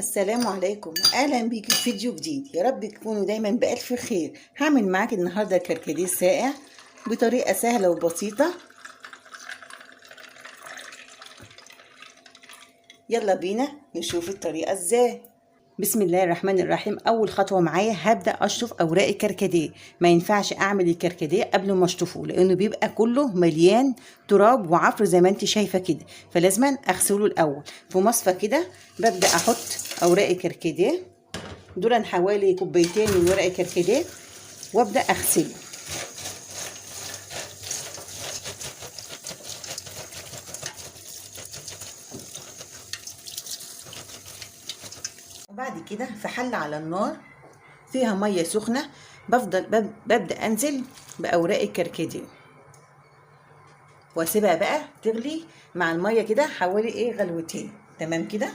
السلام عليكم، اهلا بيكم في فيديو جديد. يا رب تكونوا دايما بالف خير. هعمل معاك النهارده كركديه ساقع بطريقه سهله وبسيطه. يلا بينا نشوف الطريقه ازاي. بسم الله الرحمن الرحيم. اول خطوه معايا هبدا اشطف اوراق الكركديه. ما ينفعش اعمل الكركديه قبل ما اشطفه لانه بيبقى كله مليان تراب وعفر زي ما انت شايفه كده، فلازم اغسله الاول في مصفى كده. ببدا احط اوراق الكركديه دول حوالي كوبايتين من ورق الكركديه وابدا اغسله. وبعد كده في حله على النار فيها ميه سخنه ببدا انزل باوراق الكركديه واسيبها بقى تغلي مع الميه كده حوالي غلوتين. تمام كده.